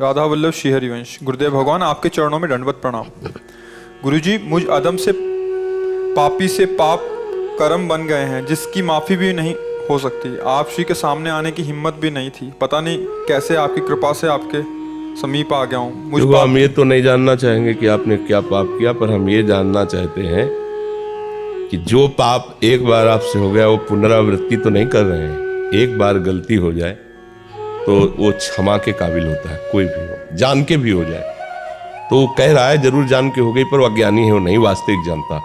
राधा वल्लभ श्री हरिवंश। गुरुदेव भगवान, आपके चरणों में दंडवत प्रणाम। गुरुजी, मुझ अदम से पापी से पाप कर्म बन गए हैं जिसकी माफ़ी भी नहीं हो सकती। आप श्री के सामने आने की हिम्मत भी नहीं थी। पता नहीं कैसे आपकी कृपा से आपके समीप आ गया हूँ। मुझ हम ये तो नहीं जानना चाहेंगे कि आपने क्या पाप किया, पर हम ये जानना चाहते हैं कि जो पाप एक बार आपसे हो गया वो पुनरावृत्ति तो नहीं कर रहे हैं। एक बार गलती हो जाए तो वो क्षमा के काबिल होता है, कोई भी हो, जान के भी हो जाए। तो वो कह रहा है जरूर जान के हो गई, पर वो अज्ञानी है, वो नहीं वास्तविक जानता।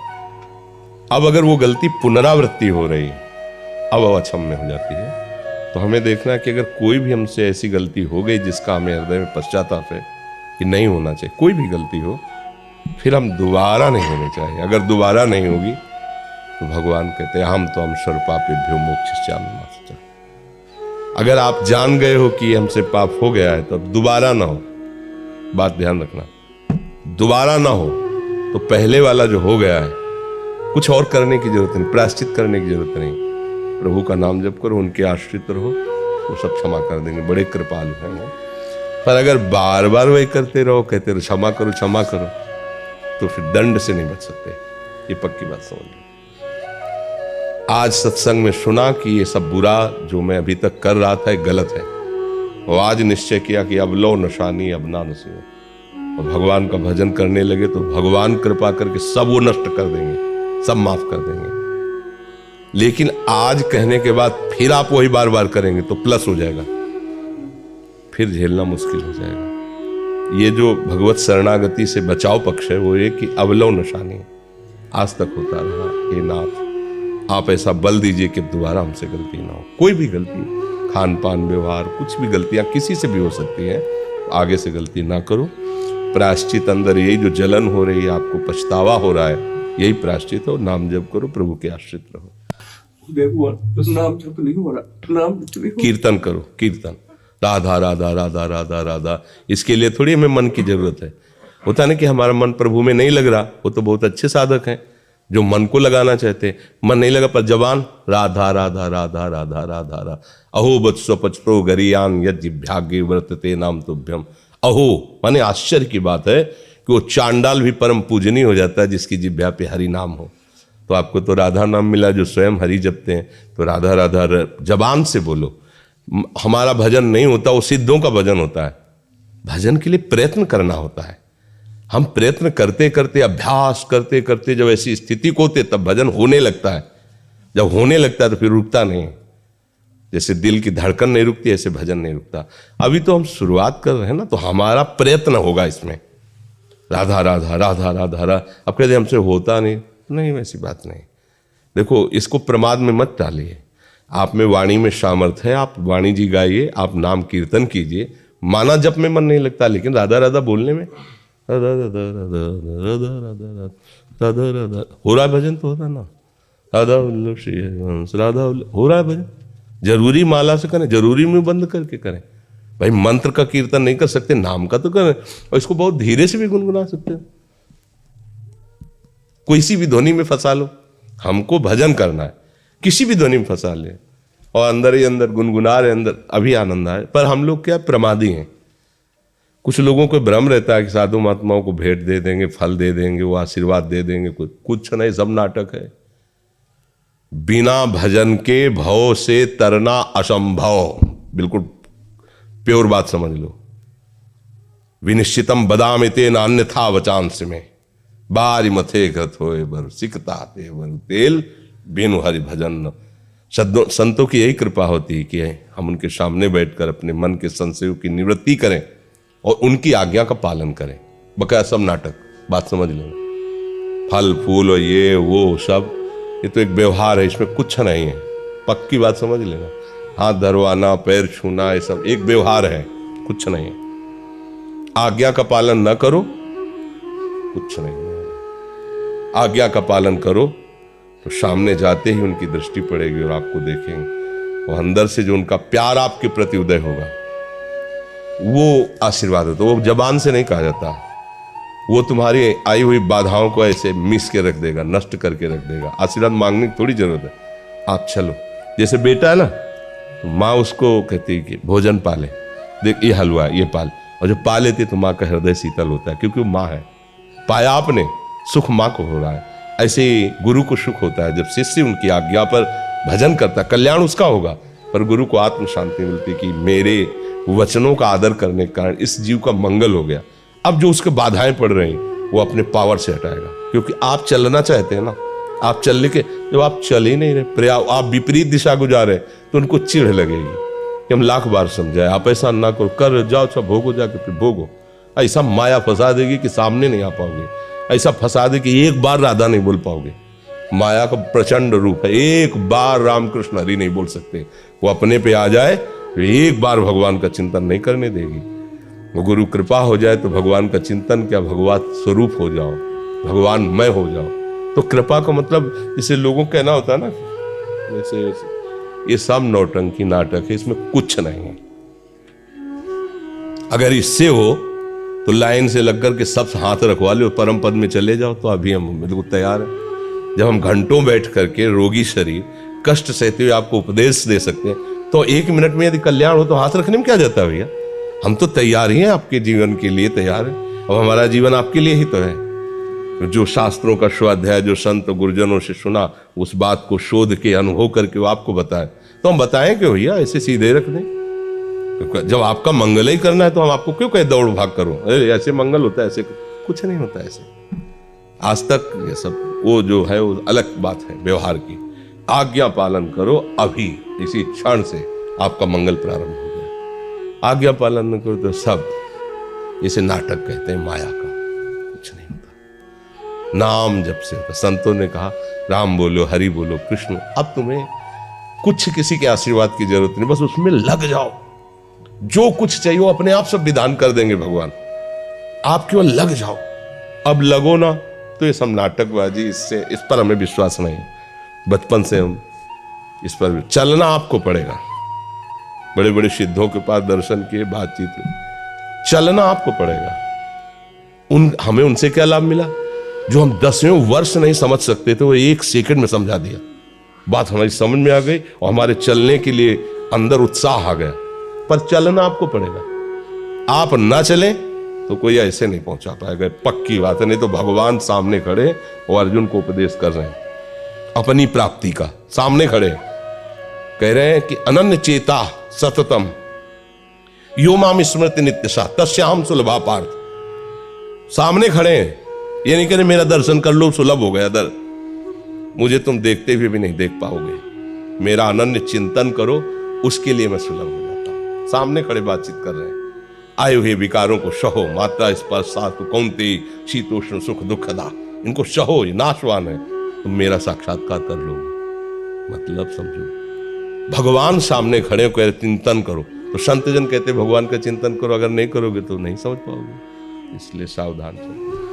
अब अगर वो गलती पुनरावृत्ति हो रही है, अब वो अक्षम्य हो जाती है। तो हमें देखना है कि अगर कोई भी हमसे ऐसी गलती हो गई जिसका हमें हृदय में पश्चाताप है कि नहीं होना चाहिए, कोई भी गलती हो, फिर हम दोबारा नहीं होनी चाहिए। अगर दोबारा नहीं होगी तो भगवान कहते हैं हम तो हम सर्वपापेभ्यो मोक्षयिष्यामि मा शुचः। अगर आप जान गए हो कि हमसे पाप हो गया है तो अब दोबारा ना हो। बात ध्यान रखना, दोबारा ना हो तो पहले वाला जो हो गया है कुछ और करने की जरूरत नहीं, प्रायश्चित करने की जरूरत नहीं। प्रभु का नाम जप करो, उनके आश्रित रहो, वो सब क्षमा कर देंगे, बड़े कृपालु हैं वो। पर अगर बार बार वही करते रहो, कहते रहो क्षमा करो क्षमा करो, तो फिर दंड से नहीं बच सकते। ये पक्की बात समझ लो। आज सत्संग में सुना कि ये सब बुरा जो मैं अभी तक कर रहा था गलत है, और आज निश्चय किया कि अब लो नशानी अब ना नसीब, और भगवान का भजन करने लगे तो भगवान कृपा करके सब वो नष्ट कर देंगे, सब माफ कर देंगे। लेकिन आज कहने के बाद फिर आप वही बार बार करेंगे तो प्लस हो जाएगा, फिर झेलना मुश्किल हो जाएगा। ये जो भगवत शरणागति से बचाव पक्ष है वो ये कि अवलव नशानी आज तक होता रहा। हे नाथ, आप ऐसा बल दीजिए कि दोबारा हमसे गलती ना हो। कोई भी गलती, खान पान व्यवहार, कुछ भी गलतियां किसी से भी हो सकती हैं, आगे से गलती ना करो। प्रायश्चित अंदर यही जो जलन हो रही है, आपको पछतावा हो रहा है, यही प्रायश्चित हो। नाम जप करो, प्रभु के आश्रित रहो, नाम जप नहीं हो रहा, नाम नहीं हो। कीर्तन करो, कीर्तन राधा राधा राधा राधा राधा। इसके लिए थोड़ी हमें मन की जरूरत है। होता नहीं कि हमारा मन प्रभु में नहीं लग रहा, वो तो बहुत अच्छे साधक हैं जो मन को लगाना चाहते हैं, मन नहीं लगा पर जबान राधा राधा राधा राधा राधा रा। अहो वत्सो पचतो गरियान यज्ञ व्रतते नाम तुभ्यम। अहो माने आश्चर्य की बात है कि वो चांडाल भी परम पूजनीय हो जाता है जिसकी जिह्वा पे हरि नाम हो। तो आपको तो राधा नाम मिला जो स्वयं हरि जपते हैं, तो राधा राधा जबान से बोलो। हमारा भजन नहीं होता, वो सिद्धों का भजन होता है। भजन के लिए प्रयत्न करना होता है। हम प्रयत्न करते करते, अभ्यास करते करते जब ऐसी स्थिति को होते तब भजन होने लगता है। जब होने लगता है तो फिर रुकता नहीं। जैसे दिल की धड़कन नहीं रुकती, ऐसे भजन नहीं रुकता। अभी तो हम शुरुआत कर रहे हैं ना, तो हमारा प्रयत्न होगा इसमें। राधा राधा राधा राधा राधा। अब कहते हमसे होता नहीं, वैसी बात नहीं। देखो, इसको प्रमाद में मत डालिए। आप में वाणी में सामर्थ्य है, आप वाणी जी गाइए, आप नाम कीर्तन कीजिए। माना जप में मन नहीं लगता, लेकिन राधा राधा बोलने में राधा राधा राधा राधा राधा राधा राधा हो रहा है भजन, तो होता ना। राधा वल्लभ श्री हरिवंश, राधा हो रहा है भजन। जरूरी माला से करें, जरूरी में बंद करके करें। भाई मंत्र का कीर्तन नहीं कर सकते, नाम का तो करें, और इसको बहुत धीरे से भी गुनगुना सकते हो। किसी भी ध्वनि में फंसा लो, हमको भजन करना है, किसी भी ध्वनि में फंसा ले और अंदर ही अंदर गुनगुना रहे, अंदर अभी आनंद आए। पर हम लोग क्या प्रमादी हैं। कुछ लोगों को भ्रम रहता है कि साधु महात्माओं को भेंट दे देंगे, फल दे देंगे, वो आशीर्वाद दे देंगे। कुछ नहीं, सब नाटक है। बिना भजन के भव से तरना असंभव। बिल्कुल प्योर बात समझ लो। विनिश्चितम बदामिते नान्यथा वचांस में बारी मथे घत होए बर सिकता ते बर तेल बिनु हरि भजन। संतों की यही कृपा होती है कि हम उनके सामने बैठकर अपने मन के संशयों की निवृत्ति करें और उनकी आज्ञा का पालन करें। बकाया सब नाटक, बात समझ लेना। फल फूल और ये वो सब, ये तो एक व्यवहार है, इसमें कुछ नहीं है। पक्की बात समझ लेना। हाथ धरवाना, पैर छूना, ये सब एक व्यवहार है, कुछ नहीं है। आज्ञा का पालन न करो, कुछ नहीं है। आज्ञा का पालन करो तो सामने जाते ही उनकी दृष्टि पड़ेगी और आपको देखेंगे, और अंदर से जो उनका प्यार आपके प्रति उदय होगा वो आशीर्वाद होता है। वो जबान से नहीं कहा जाता, वो तुम्हारी आई हुई बाधाओं को ऐसे मिस के रख देगा, नष्ट करके रख देगा। आशीर्वाद मांगने की थोड़ी जरूरत है। आप चलो, जैसे बेटा है ना, तो माँ उसको कहती है कि भोजन पाले, देख ये हलवा ये पाल, और जो पा लेती है तो माँ का हृदय शीतल होता है, क्योंकि वो माँ है। पाया आपने, सुख माँ को हो रहा है। ऐसे ही गुरु को सुख होता है जब शिष्य उनकी आज्ञा पर भजन करता है, कल्याण उसका होगा, पर गुरु को आत्म शांति मिलती कि मेरे वचनों का आदर करने के कारण इस जीव का मंगल हो गया। अब जो उसके बाधाएं पड़ रही वो अपने पावर से हटाएगा, क्योंकि आप चलना चाहते हैं ना, आप चलने के, जब आप चल ही नहीं रहे, आप विपरीत दिशा गुजार रहे, तो उनको चिढ़ लगेगी कि हम लाख बार समझाए, आप ऐसा ना करो, कर जाओ, अच्छा भोगो, जाके फिर भोगो। ऐसा माया फंसा देगी कि सामने नहीं आ पाओगे, ऐसा फंसा दे कि एक बार राधा नहीं बोल पाओगे। माया का प्रचंड रूप है, एक बार रामकृष्ण हरि नहीं बोल सकते, वो अपने पे आ जाए तो एक बार भगवान का चिंतन नहीं करने देगी। वो गुरु कृपा हो जाए तो भगवान का चिंतन क्या, भगवत स्वरूप हो जाओ, भगवान मैं हो जाओ। तो कृपा का मतलब जैसे लोगों को कहना होता है ना, जैसे ये सब नौटंकी नाटक है, इसमें कुछ नहीं है। अगर इससे हो तो लाइन से लग करके सब हाथ रखवा लो, परम पद में चले जाओ, तो अभी हम बिल्कुल तैयार हैं। जब हम घंटों बैठ करके रोगी शरीर कष्ट सहते हुए आपको उपदेश दे सकते हैं, तो 1 मिनट में यदि कल्याण हो तो हाथ रखने में क्या जाता है भैया। हम तो तैयार ही हैं, आपके जीवन के लिए तैयार है, और हमारा जीवन आपके लिए ही तो है। जो शास्त्रों का स्वाध्याय जो संत गुरुजनों से सुना, उस बात को शोध के अनुभव करके वो आपको बताए, तो हम बताएं कि भैया ऐसे सीधे रख दें। जब आपका मंगल ही करना है तो हम आपको क्यों कहे दौड़ भाग करो, अरे ऐसे मंगल होता है, ऐसे कुछ नहीं होता ऐसे। आज तक ये सब वो जो है वो अलग बात है व्यवहार की। आज्ञा पालन करो, अभी इसी क्षण से आपका मंगल प्रारंभ हो गया। आज्ञा पालन न करो तो सब इसे नाटक कहते हैं, माया का कुछ नहीं होता। नाम जब से होता, संतों ने कहा राम बोलो, हरि बोलो, कृष्ण। अब तुम्हें कुछ किसी के आशीर्वाद की जरूरत नहीं, बस उसमें लग जाओ, जो कुछ चाहिए वो अपने आप सब विधान कर देंगे भगवान, आप केवल लग जाओ। अब लगो ना तो ये सब नाटकबाजी, इससे इस पर हमें विश्वास नहीं। बचपन से हम इस पर चलना आपको पड़ेगा। बड़े बड़े सिद्धों के पास दर्शन किए, बातचीत, चलना आपको पड़ेगा। हमें उनसे क्या लाभ मिला, जो हम 10वें वर्ष नहीं समझ सकते थे वो 1 सेकंड में समझा दिया, बात हमारी समझ में आ गई और हमारे चलने के लिए अंदर उत्साह आ गया। पर चलना आपको पड़ेगा, आप ना चलें तो कोई ऐसे नहीं पहुंचा पाएगा, पक्की बात है। नहीं तो भगवान सामने खड़े और अर्जुन को उपदेश कर रहे हैं अपनी प्राप्ति का, सामने खड़े कह रहे हैं कि अनन्य चेता सततम यो माम स्मृति नित्यशा तस्याहम सुलभा पार्थ। सामने खड़े हैं, ये नहीं कह रहे मेरा दर्शन कर लो सुलभ हो गया दर, मुझे तुम देखते हुए भी नहीं देख पाओगे, मेरा अनन्य चिंतन करो, उसके लिए मैं सुलभ हो जाता हूं। सामने खड़े बातचीत कर रहे हैं। आए हुए विकारों को सहो, मात्रा स्पर्श साथ कौनते शीतोष्ण सुख दुखदा, इनको सहो, ये नाशवान है, तुम मेरा साक्षात्कार कर लो। मतलब समझो, भगवान सामने खड़े हो, चिंतन करो। तो संत जन कहते भगवान का चिंतन करो, अगर नहीं करोगे तो नहीं समझ पाओगे, इसलिए सावधान चलो।